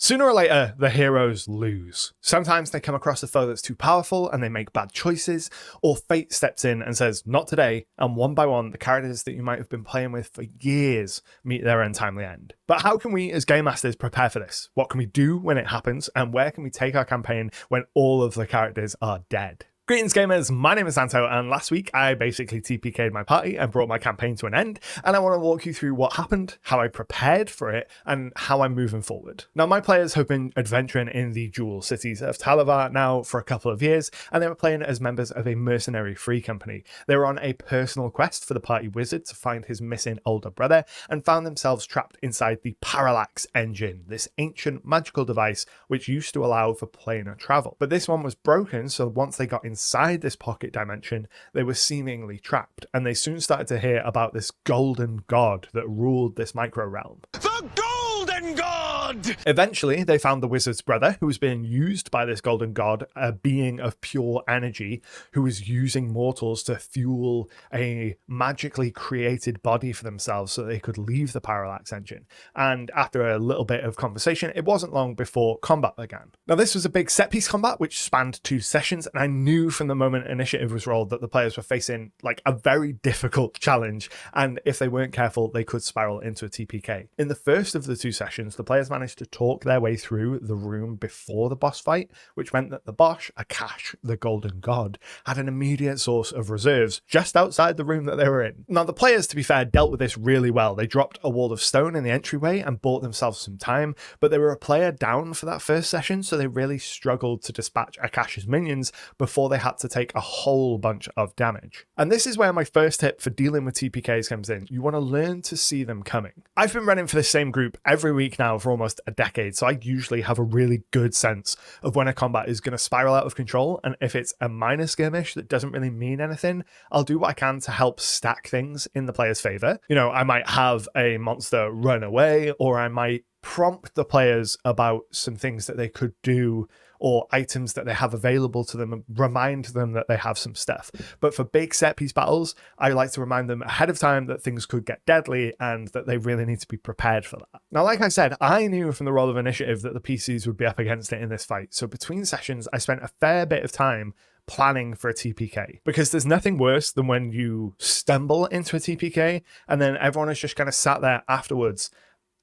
Sooner or later, the heroes lose. Sometimes they come across a foe that's too powerful and they make bad choices, or fate steps in and says, not today, and one by one, the characters that you might have been playing with for years meet their untimely end. But how can we as game masters prepare for this? What can we do when it happens, and where can we take our campaign when all of the characters are dead? Greetings gamers, my name is Santo, and last week I basically TPK'd my party and brought my campaign to an end, and I want to walk you through what happened, how I prepared for it, and how I'm moving forward. Now, my players have been adventuring in the dual cities of Talavar now for a couple of years, and they were playing as members of a mercenary free company. They were on a personal quest for the party wizard to find his missing older brother, and found themselves trapped inside the Parallax engine, this ancient magical device which used to allow for planar travel. But this one was broken, so once they got inside this pocket dimension, they were seemingly trapped, and they soon started to hear about this golden god that ruled this micro realm. The golden god! Eventually, they found the wizard's brother, who was being used by this golden god, a being of pure energy, who was using mortals to fuel a magically created body for themselves so they could leave the Parallax engine. And after a little bit of conversation, it wasn't long before combat began. Now, this was a big set-piece combat, which spanned 2 sessions, and I knew from the moment initiative was rolled that the players were facing like a very difficult challenge, and if they weren't careful they could spiral into a TPK. In the first of the 2 sessions, the players managed to talk their way through the room before the boss fight, which meant that the boss, Akash, the golden god, had an immediate source of reserves just outside the room that they were in. Now, the players, to be fair, dealt with this really well. They dropped a wall of stone in the entryway and bought themselves some time, but they were a player down for that first session, so they really struggled to dispatch Akash's minions before they had to take a whole bunch of damage. And this is where my first tip for dealing with TPKs comes in. You want to learn to see them coming. I've been running for the same group every week now for almost a decade, so I usually have a really good sense of when a combat is going to spiral out of control, and if it's a minor skirmish that doesn't really mean anything, I'll do what I can to help stack things in the player's favor. You know, I might have a monster run away, or I might prompt the players about some things that they could do or items that they have available to them and remind them that they have some stuff. But for big set piece battles, I like to remind them ahead of time that things could get deadly and that they really need to be prepared for that. Now, like I said, I knew from the roll of initiative that the PCs would be up against it in this fight. So between sessions, I spent a fair bit of time planning for a TPK, because there's nothing worse than when you stumble into a TPK and then everyone is just kind of sat there afterwards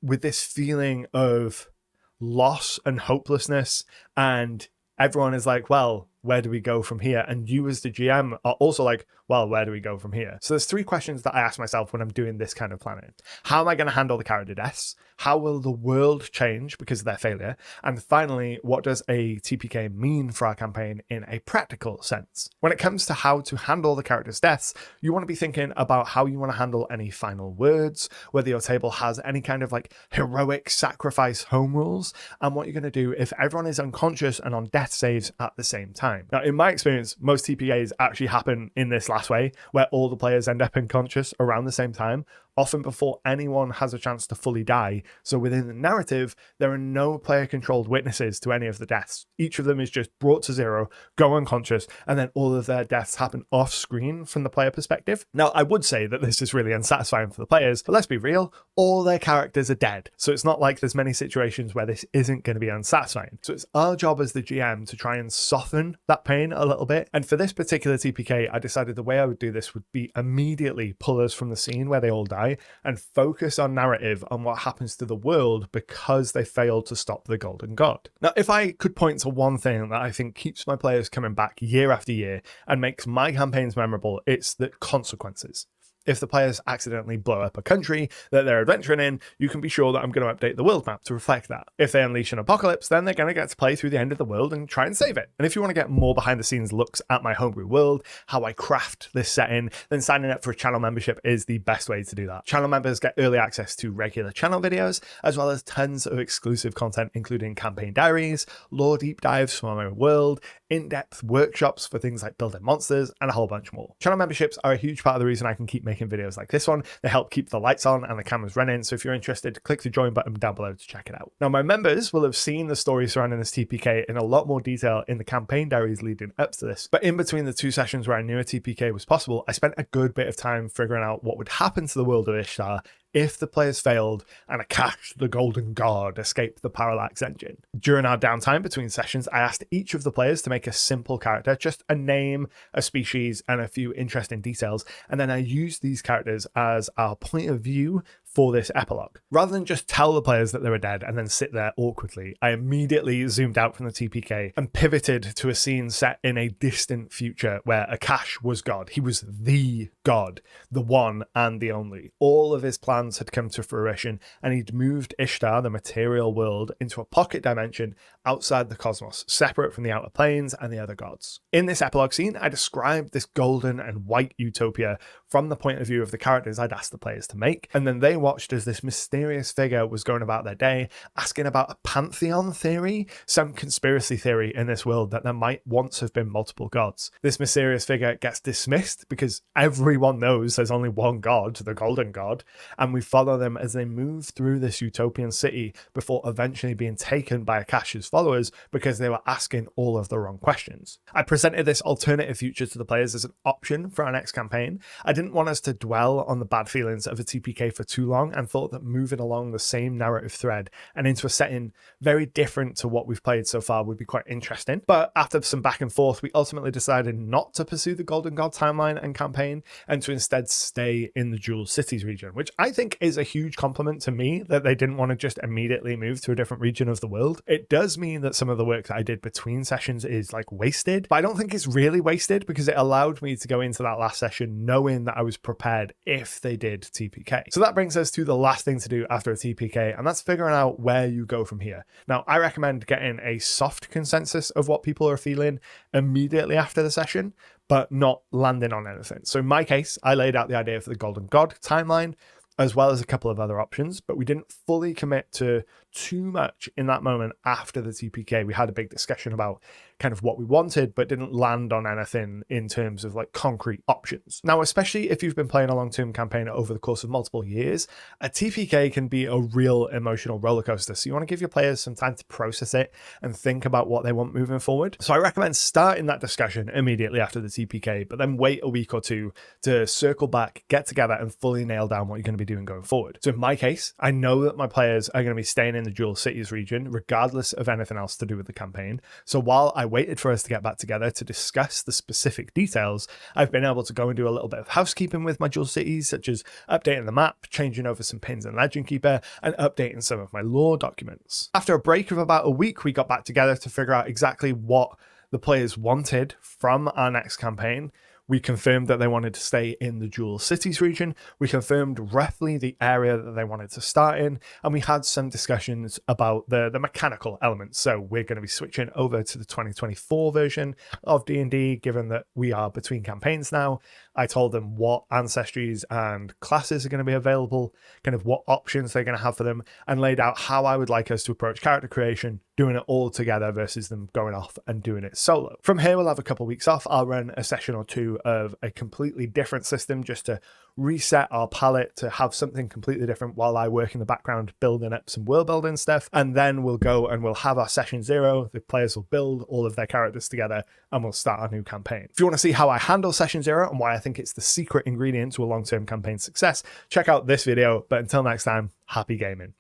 with this feeling of loss and hopelessness, and everyone is like, well, where do we go from here? And you as the GM are also like, well, where do we go from here? So there's 3 questions that I ask myself when I'm doing this kind of planning. How am I going to handle the character deaths? How will the world change because of their failure? And finally, what does a TPK mean for our campaign in a practical sense? When it comes to how to handle the character's deaths, you want to be thinking about how you want to handle any final words, whether your table has any kind of like heroic sacrifice home rules, and what you're going to do if everyone is unconscious and on death saves at the same time. Now, in my experience, most TPKs actually happen in this last way, where all the players end up unconscious around the same time, often before anyone has a chance to fully die. So within the narrative, there are no player-controlled witnesses to any of the deaths. Each of them is just brought to 0, go unconscious, and then all of their deaths happen off-screen from the player perspective. Now, I would say that this is really unsatisfying for the players, but let's be real, all their characters are dead. So it's not like there's many situations where this isn't going to be unsatisfying. So it's our job as the GM to try and soften that pain a little bit. And for this particular TPK, I decided the way I would do this would be immediately pull us from the scene where they all die and focus on narrative on what happens to the world because they failed to stop the golden god. Now, if I could point to one thing that I think keeps my players coming back year after year and makes my campaigns memorable, it's the consequences. If the players accidentally blow up a country that they're adventuring in, you can be sure that I'm going to update the world map to reflect that. If they unleash an apocalypse, then they're going to get to play through the end of the world and try and save it. And if you want to get more behind the scenes looks at my homebrew world, how I craft this setting, then signing up for a channel membership is the best way to do that. Channel members get early access to regular channel videos, as well as tons of exclusive content, including campaign diaries, lore deep dives from my world, in-depth workshops for things like building monsters, and a whole bunch more. Channel memberships are a huge part of the reason I can keep making videos like this one. They help keep the lights on and the cameras running, so if you're interested, click the join button down below to check it out. Now, my members will have seen the story surrounding this TPK in a lot more detail in the campaign diaries leading up to this, but in between the 2 sessions where I knew a TPK was possible, I spent a good bit of time figuring out what would happen to the world of Ishtar if the players failed and Akash, the Golden God, escaped the parallax engine. During our downtime between sessions, I asked each of the players to make a simple character, just a name, a species, and a few interesting details, and then I used these characters as our point of view for this epilogue. Rather than just tell the players that they were dead and then sit there awkwardly, I immediately zoomed out from the TPK and pivoted to a scene set in a distant future where Akash was God. He was the God, the one and the only. All of his plans had come to fruition, and he'd moved Ishtar, the material world, into a pocket dimension outside the cosmos, separate from the outer planes and the other gods. In this epilogue scene, I described this golden and white utopia from the point of view of the characters I'd asked the players to make, and then they watched as this mysterious figure was going about their day, asking about a pantheon theory, some conspiracy theory in this world that there might once have been multiple gods. This mysterious figure gets dismissed because everyone knows there's only one god, the Golden God, and we follow them as they move through this utopian city before eventually being taken by Akash's followers because they were asking all of the wrong questions. I presented this alternative future to the players as an option for our next campaign. I didn't want us to dwell on the bad feelings of a TPK for too long, and thought that moving along the same narrative thread and into a setting very different to what we've played so far would be quite interesting. But after some back and forth, we ultimately decided not to pursue the Golden God timeline and campaign, and to instead stay in the Jewel Cities region, which I think is a huge compliment to me that they didn't want to just immediately move to a different region of the world. It does mean that some of the work that I did between sessions is like wasted, but I don't think it's really wasted because it allowed me to go into that last session knowing that I was prepared if they did TPK. So that brings us to the last thing to do after a TPK, and that's figuring out where you go from here. Now, I recommend getting a soft consensus of what people are feeling immediately after the session, but not landing on anything. So in my case, I laid out the idea for the Golden God timeline, as well as a couple of other options, but we didn't fully commit to too much in that moment after the TPK. We had a big discussion about kind of what we wanted, but didn't land on anything in terms of like concrete options. Now, especially if you've been playing a long-term campaign over the course of multiple years, a TPK can be a real emotional roller coaster. So you want to give your players some time to process it and think about what they want moving forward. So I recommend starting that discussion immediately after the TPK, but then wait a week or two to circle back, get together, and fully nail down what you're going to be doing going forward. So in my case, I know that my players are going to be staying in the Jewel Cities region, regardless of anything else to do with the campaign. So while I waited for us to get back together to discuss the specific details, I've been able to go and do a little bit of housekeeping with my Jewel Cities, such as updating the map, changing over some pins in Legend Keeper, and updating some of my lore documents. After a break of about a week, we got back together to figure out exactly what the players wanted from our next campaign. We confirmed that they wanted to stay in the Jewel Cities region. We confirmed roughly the area that they wanted to start in, and we had some discussions about the mechanical elements. So we're going to be switching over to the 2024 version of D&D, given that we are between campaigns now. I told them what ancestries and classes are going to be available, kind of what options they're going to have for them, and laid out how I would like us to approach character creation, doing it all together versus them going off and doing it solo. From here, we'll have a couple of weeks off. I'll run a session or two of a completely different system just to reset our palette, to have something completely different while I work in the background building up some world building stuff. And then we'll go and we'll have our session 0. The players will build all of their characters together and we'll start our new campaign. If you want to see how I handle session 0 and why I think it's the secret ingredient to a long-term campaign success, check out this video. But until next time, happy gaming.